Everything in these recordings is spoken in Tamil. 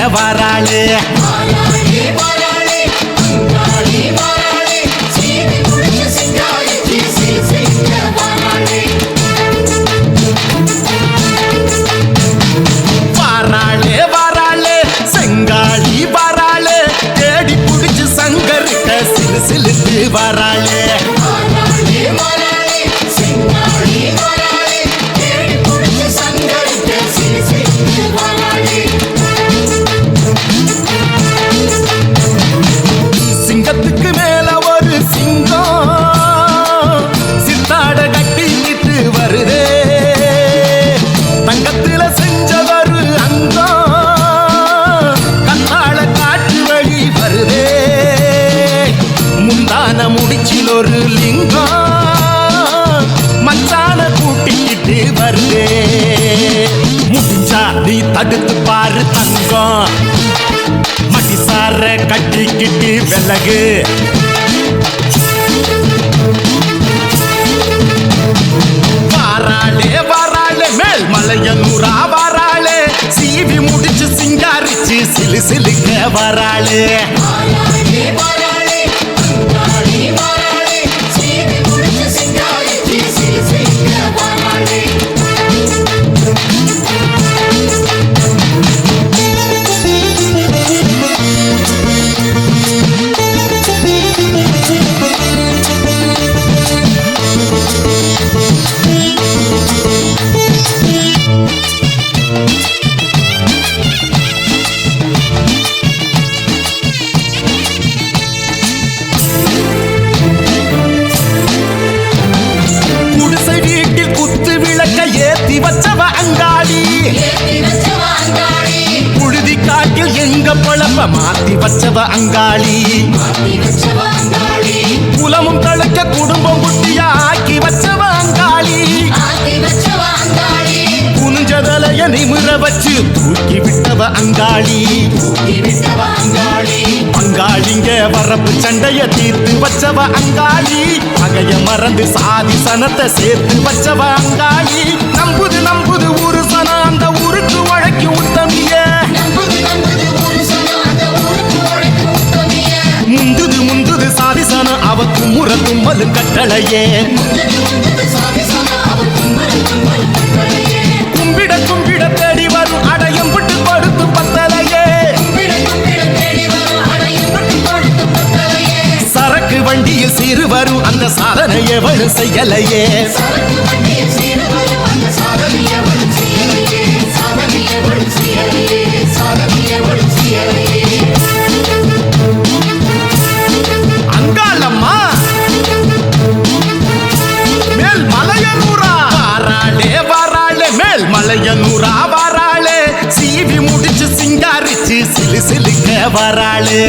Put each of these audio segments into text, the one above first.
வராளே வராளே வராளே செங்காளி வராளே தேடி புடிச்சு சங்கரிட்ட சிலு சிலுக்கு வராளே சிங்கத்துக்கு மேல ஒரு சிங்கம் சித்தாட கட்டிக்கிட்டு வருதே தங்கத்துல செஞ்சவரு அங்கம் கத்தாழ காட்டு வழி வருதே முந்தான முடிச்சில் ஒரு லிங்கம் மச்சான கூட்டிக்கிட்டு வருதே முடிஞ்சா நீ தடுத்து பாரு தங்கம் மடிசார கட்டிக்கிட்டு விலகு வாராளே வாராளே மேல் மலையனூரா வாராளே சீவி முடிச்சு சிங்காரிச்சு சிலு சிலுக்க வராளே ஏத்தி வச்சவ அங்காளி புழுதி காட்டில் எங்க பொழப்ப மாத்தி வச்சவ அங்காளி குலமும் தழைக்க குடும்பம் குட்டியா ஆக்கி வச்சவ அங்காளி குனிஞ்சதலைய நிமிர வச்சு தூக்கி விட்டவ அங்காளி அங்காளிங்க வரப்பு சண்டைய தீர்த்து வச்சவ அங்காளி பகைய மறந்து சாதி சனத்தை சேர்த்து வச்சவ அங்காளி நம்புது நம்புது ஒரு சனம் அந்த ஊருக்கு உழைக்கு உத்தமிய முந்துது முந்துது சாதி சனம் அவ குமுற தும்மலு கட்டளையே கும்பிட கும்பிட தேடி வரும் அடையும் விட்டு கொடுத்து பத்தலையே சரக்கு வண்டியில் சீறு வரும் அந்த சாதனையை வலு செய்யலையே அங்காளம்மா மேல் மலையனூரா வாராளே வாராளே மேல் மலையனூரா வாராளே சீவி முடிச்சு சிங்காரிச்சு சிலு சிலுக்க வராளே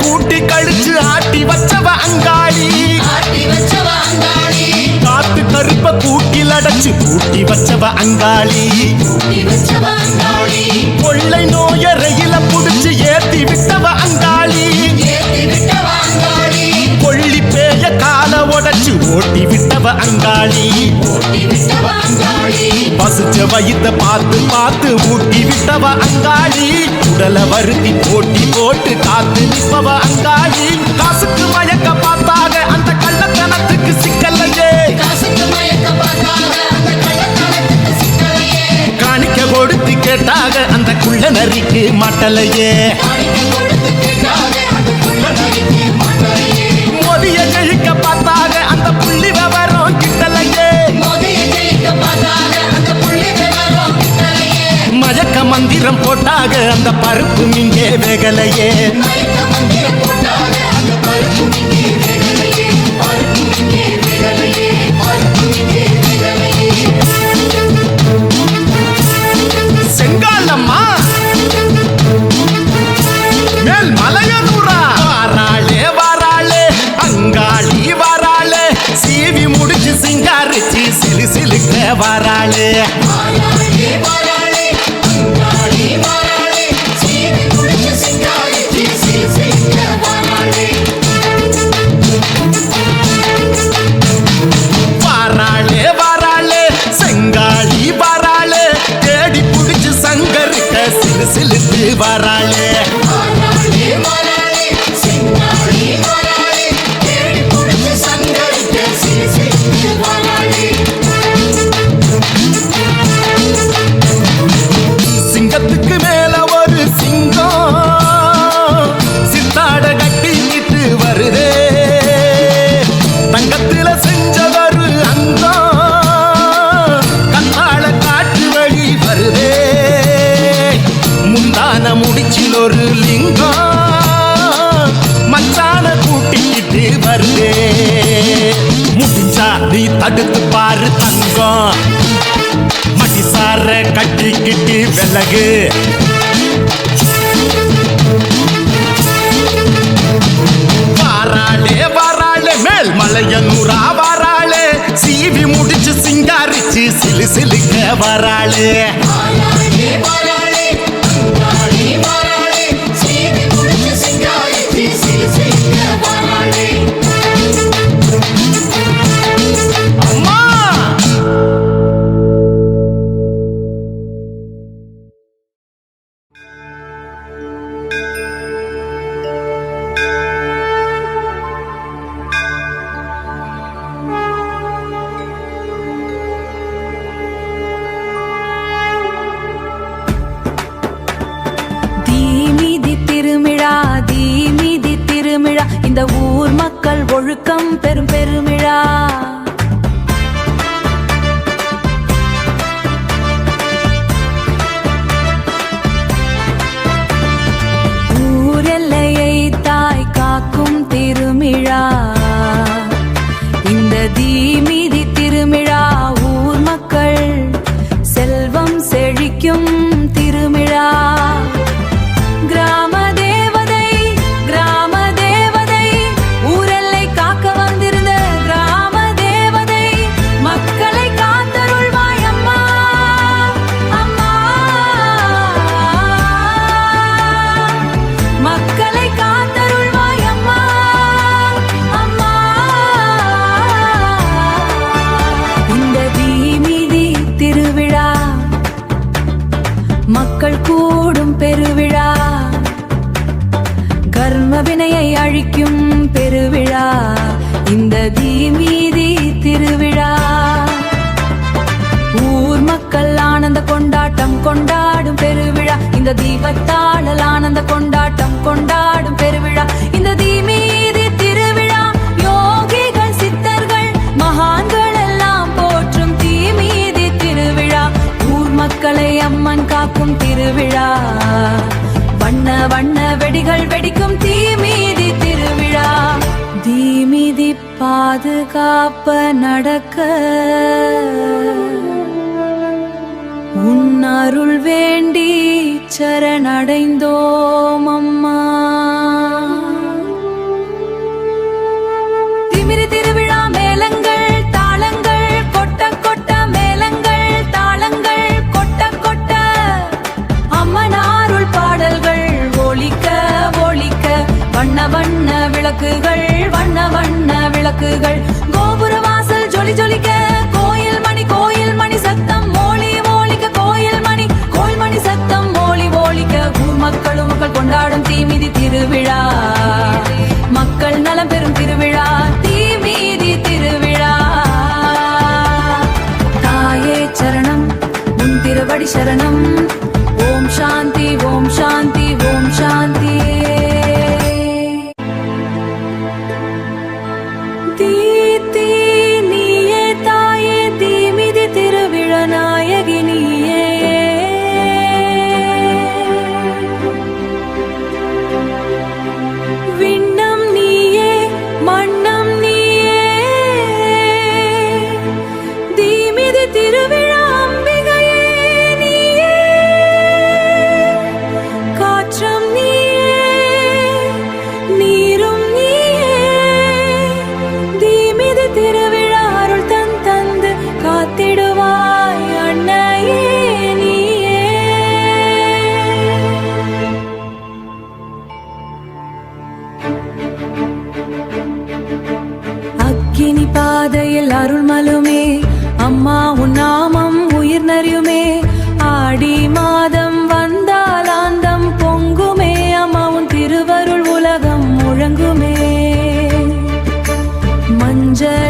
கூட்டி கழிச்சு ஆட்டி வச்சவ அங்காளி காத்து கருப்ப கூட்டில் அடைச்சு கூட்டி வச்சவ அங்காளி கொள்ளை நோய ரயில புடிச்சு ஏத்தி விட்டவ அங்காளி கொள்ளி பேய கால உடைச்சு ஓட்டி விட்டவ அங்காளி பசுச்ச வயித்த பார்த்து பார்த்து ஊட்டி விட்டவ அங்காளி உடல வருத்தி போட்டி போட்டு காத்து நிற்பவ அங்காளி காசுக்கு மயக்க பார்த்தாக அந்த கள்ளத்தனத்துக்கு சிக்கலையே காணிக்க கொடுத்து கேட்டாக அந்த குள்ள நரிக்கு மாட்டலையே மோதிய ஜெயிக்க பார்த்தாக அந்த புள்ளி விவரம் கிட்டலையே மயக்க மந்திரம் போட்டாக அந்த பருப்பு இங்கே வேகலையே வேகலையே வராளே வராளே வராளே செங்காளி வராளே தேடி புடிச்சு சங்கரிக்க சிலு சிலுத்து வராளே சிங்கத்துக்கு மேல ஒரு சிங்கம் சித்தாட கட்டிக்கிட்டு வருதே தங்கத்தில செஞ்சவரு அந்த கத்தாழ காட்டு வழி வருதே முந்தான முடிச்சில் ஒரு லிங்கம் மச்சான கூட்டிக்கிட்டு வருதே முடிஞ்சா நீ தடுத்து பாரு தங்கம் மடிசார கட்டிக்கிட்டு விலகு வாராளே வாராளே மேல் மலையனூரா வாராளே சீவி முடிச்சு சிங்காரிச்சு சிலு சிலுக்க வராளே இந்த ஊர் மக்கள் ஒழுக்கம் பெரும் பெருமிழா ஊரெல்லையை தாய் காக்கும் திருமிழா இந்த தீமிதி திருமிழா ஊர் மக்கள் செல்வம் செழிக்கும் திருமிழா கிராம மக்கள் கூடும் பெருவிழா கர்ம வினையை அழிக்கும் பெருவிழா இந்த தீமிதி திருவிழா ஊர் மக்கள் ஆனந்த கொண்டாட்டம் கொண்டாடும் பெருவிழா இந்த தீபத்தாளல் ஆனந்த கொண்டாட்டம் கொண்டாடும் பெருவிழா இந்த தீமிதி திருவிழா யோகிகள் சித்தர்கள் மகான்கள் எல்லாம் போற்றும் தீமிதி திருவிழா ஊர் மக்களை அம்மன் காக்கும் திருவிழா வண்ண வண்ண வெடிகள் வெடிக்கும் தீமிதி திருவிழா தீமிதி பாதுகாப்ப நடக்க உன் அருள் வேண்டி சரணடைந்தோம் அம்மா திமிரி திருவிழா மேளங்கள் தாளங்கள் கொட்ட கொட்ட மேளங்கள் தாளங்கள் கொட்ட கொட்ட அம்மன் அருள் பாடல்கள் ஒலிக்க ஒலிக்க வண்ண வண்ண விளக்குகள் வண்ண வண்ண விளக்குகள் கோபுர வாசல் ஜொலி ஜொலிக்க கோயில் மணி சத்தம் மோளி மோளிக்க கோயில் மணி சத்தம் மோளி மோளிக்க ஊர் மக்களும் மக்கள் கொண்டாடும் தீமிதி திருவிழா மக்கள் நலம் பெறும் திருவிழா தீமிதி திருவிழா தாயே சரணம் உன் திருவடி சரணம் ஓம் சாந்தி ஓம் சாந்தி ஓம் சாந்தி தீ நீயே தாயே தீமிதி திருவிழா நாயகி நீயே விண்ணம் நீயே மண்ணம் நீயே தீமிதி திருவிழா அம்பிகையே நீயே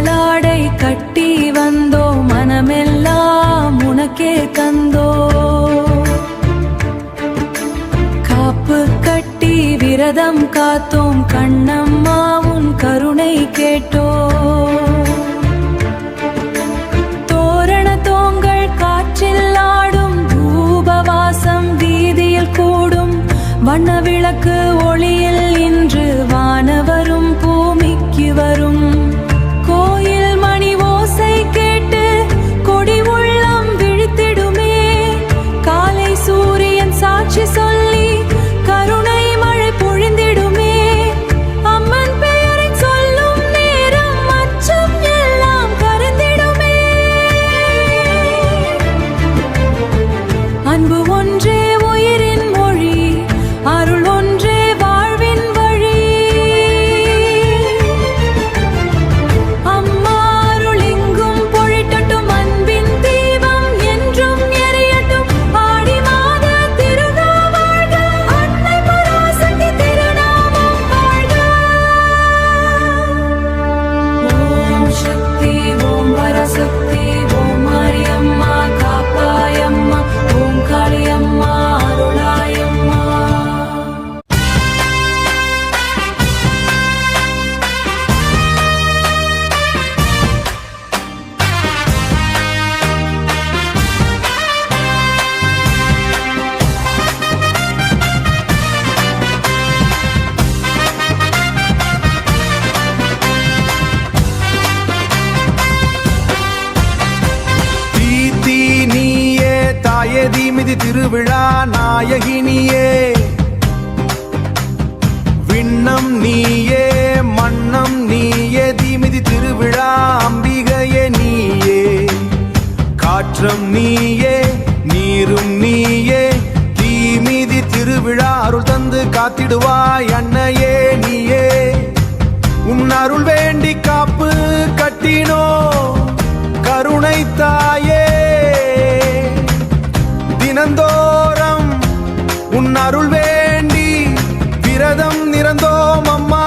மணலாடை கட்டி வந்தோ மனமெல்லாம் உனக்கே தந்தோ காப்பு கட்டி விரதம் காத்தோம் கண்ணம்மா உன் கருணை கேட்டோ தோரண தோங்கள் காற்றில் ஆடும் தூபவாசம் வீதியில் கூடும் வண்ண விளக்கு ஒளியில் இன்று வானவரும் பூமிக்கு வரும் கோயில் மணி ஓசை கேட்டு கொடி உள்ளம் விழித்திடுமே காலை சூரியன் சாட்சி சொல்லி கருணை மழை பொழிந்திடுமே அம்மன் பெயரை சொல்லும் நேரம் அச்சம் எல்லாம் கரைந்திடுமே அன்பு ஒன்றே உயிரின் மொழி அருள் ஒன்றே வாழ்வின் வழி அம்மா அருள் எங்கும் பொழிட்டட்டும் அன்பின் தீபம் என்றும் எரியட்டும் ஆடி மாத திருநா வாழ்க அன்னை பராசக்தி திருநாமம் வாழ்க ஓம் சக்தி ஓம் பராசக்தி ஓம் மாரியம்மா காப்பாயம்மா ஓம் காளியம்மா அருளாயம்மா தீ நீயே தாயே தீமிதி திருவிழா நாயகினியே விண்ணம் நீயே மன்னம் நீயே தீமிதி திருவிழா அம்பிகையே நீயே காற்றம் நீயே நீரும் நீயே தீமிதி திருவிழா அருள் தந்து காத்திடுவாய் அன்னையே நீயே உன் அருள் வேண்டி காப்பு கட்டினோ கருணை தாயே தினந்தோறும் உன் அருள் வேண்டி விரதம் நிறந்தோம் அம்மா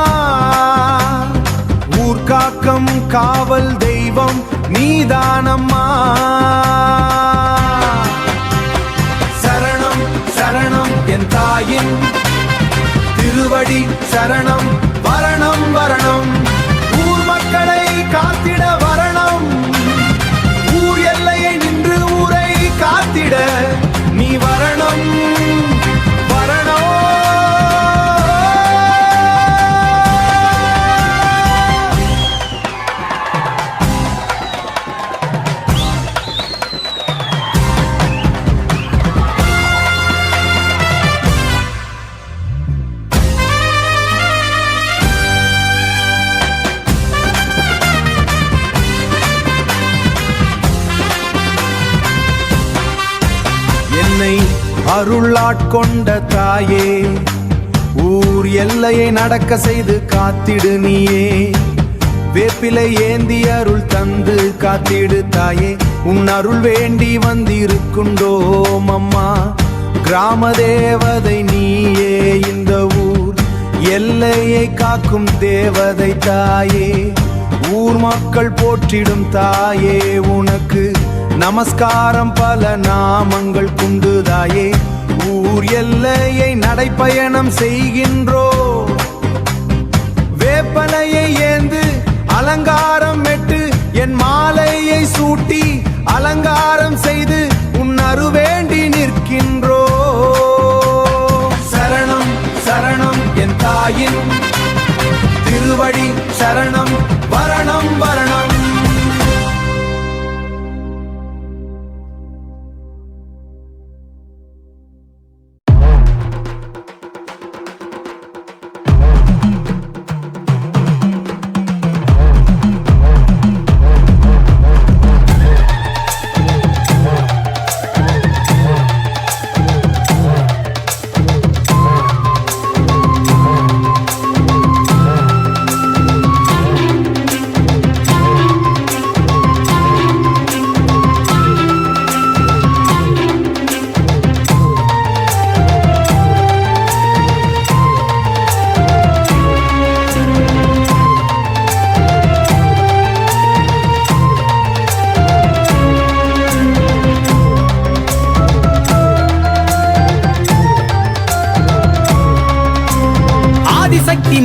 ஊர்காக்கம் காவல் தெய்வம் நீதானம்மா சரணம் சரணம் என் தாயின் திருவடி சரணம் வரணம் வரணம் ஊர் மக்களை காத்திட வரணம் ஊர் எல்லையை நின்று ஊரை காத்திட நீ வரணம் வரணம் என்னை அருளாட்கொண்ட தாயே ஊர் எல்லையை நடக்க செய்து காத்திடு நீயே வேப்பிலை ஏந்தி அருள் தந்து காத்திடு தாயே உன் அருள் வேண்டி வந்திருக்குண்டோம் அம்மா கிராம தேவதை நீயே இந்த ஊர் எல்லையை காக்கும் தேவதை தாயே ஊர் மக்கள் போற்றிடும் தாயே உனக்கு நமஸ்காரம் பல நாமங்கள் குண்டுதாயே ஊர் எல்லையை நடைப்பயணம் செய்கின்றோ வேப்பலையை ஏந்து அலங்காரம் மெட்டு என் மாலையை சூட்டி அலங்காரம் செய்து உன் அருவேண்டி நிற்கின்றோ சரணம் சரணம் என் தாயின் திருவடி சரணம் வரணம் வரணம்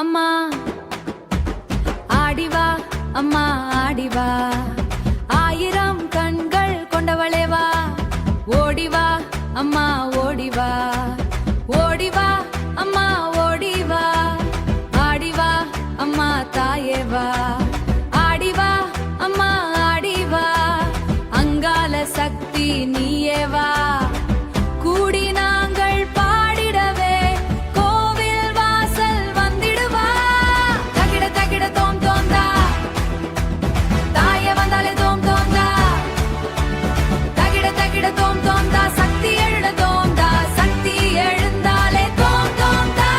அம்மா ஆடிவா அம்மா ஆடிவா ஆயிரம் கண்கள் கொண்டவளே வா ஓடிவா அம்மா ஓடிவா ஓடிவா அம்மா ஓடிவா ஆடிவா அம்மா தாயே வா ஆடிவா அம்மா ஆடிவா அங்கால சக்தி நீயே வா கூடி நாங்கள் பாடிடவே கோவில் வாசல் வந்திடுவா தகிட தகிட தோம் தோந்தா தாயே வந்தாலே தோம் தோந்தா தகிட தகிட தோம் தோந்தா சக்தி எழுட தோந்தா சக்தி எழுந்தாலே தோம் தோந்தா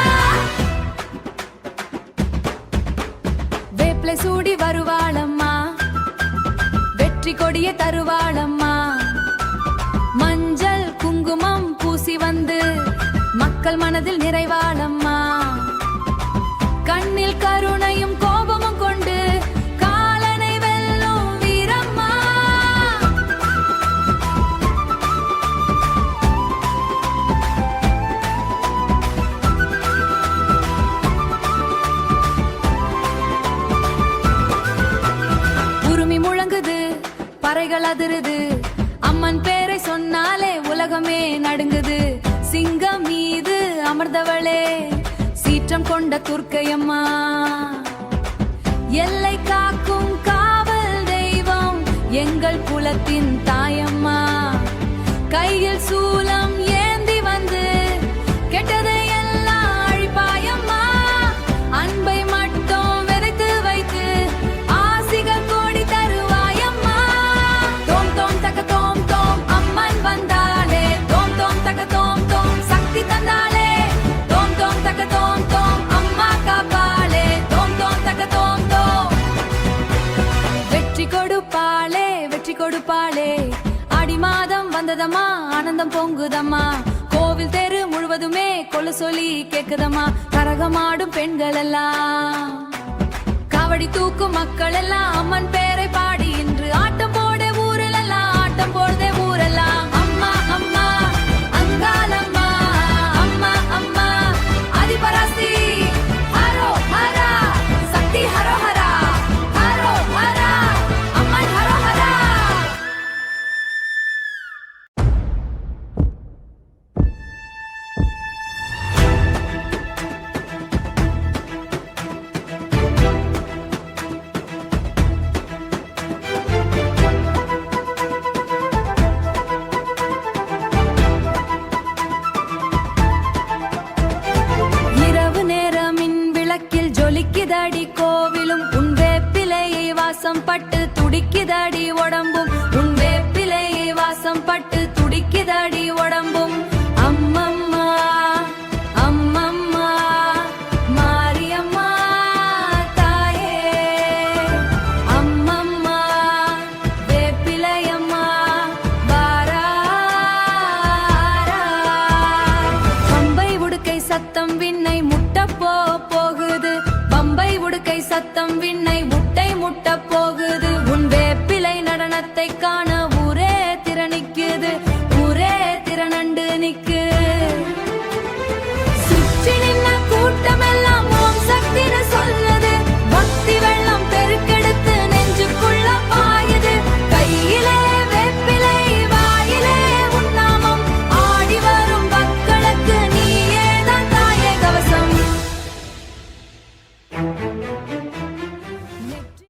வேப்பிலை சூடி வருவாளம்மா வெற்றி கொடிய தருவாளம்மா மஞ்சள் குங்குமம் பூசி வந்து மக்கள் மனதில் நிறைவாளம்மா கண்ணில் கருணையும் கோபமும் கொண்டு காலனை வெல்லும் வீரம்மா உருமி முழங்குது பறைகள் அதிருது அம்மன் பேரை சொன்னாலே உலகமே நடுங்குது சிங்கம் மீது அமர்ந்தவளே சீற்றம் கொண்ட துர்க்கையம்மா எல்லை காக்கும் காவல் தெய்வம் எங்கள் குலத்தின் தாயம்மா கையில் சூலம் ஏந்தி வந்து கெட்டதை எல்லாம் அழிப்பாயம்மா அன்பை மட்டும் விதைத்து வைத்து ஆசிகள் கோடி தருவாயம்மா தோம் தோம் தக்க தோம் தோம் அம்மன் வந்தாலே தோம் தோம் தக்க தோம் தோம் சக்தி தந்தாலே தோம் தோம் தக்க தோம் தோம் அம்மா காப்பாளே தோம் தோம் தக்க தோம் தோம் வெற்றி கொடுப்பாளே வெற்றி கொடுப்பாளே ஆடி மாதம் வந்ததம்மா ஆனந்தம் பொங்குதம்மா கோவில் தெரு முழுவதுமே கொல சொல்லி கேக்குதம்மா கரகமாடும் பெண்கள் எல்லாம் காவடி தூக்கும் மக்கள் எல்லாம் அம்மன் பேரை பாடி இன்று ஆட்டம் போட ஊரில் எல்லாம் ஆட்டம் போடுதே ஊரெல்லாம் அம்மா அம்மா அங்காளம்மா அம்மா அம்மா ஆதிபராசக்தி ஹரோ ஹரா சக்தி ஹரோ ஹரா ஹரோ ஹரா அம்மன் ஹரோ ஹரா இரவு நேரமின் விளக்கில் ஜொலிக்குதடி கோவிலும் உன் வேப்பிலையை வாசம் பட்டு துடிக்குதடி உடம்பும் உன் வேப்பிலையை வாசம் பட்டு துடிக்குதடி உடம்பும் அம்மம்மா அம்மம்மா மாரியம்மா தாயே அம்மம்மா வேப்பிலையம்மா பம்பை உடுக்கை சத்தம் விண்ணை முட்ட போகுது பம்பை உடுக்கை சத்தம் விண்ணை முட்டை முட்ட போகுது உன் வேப்பிலை நடனத்தை காண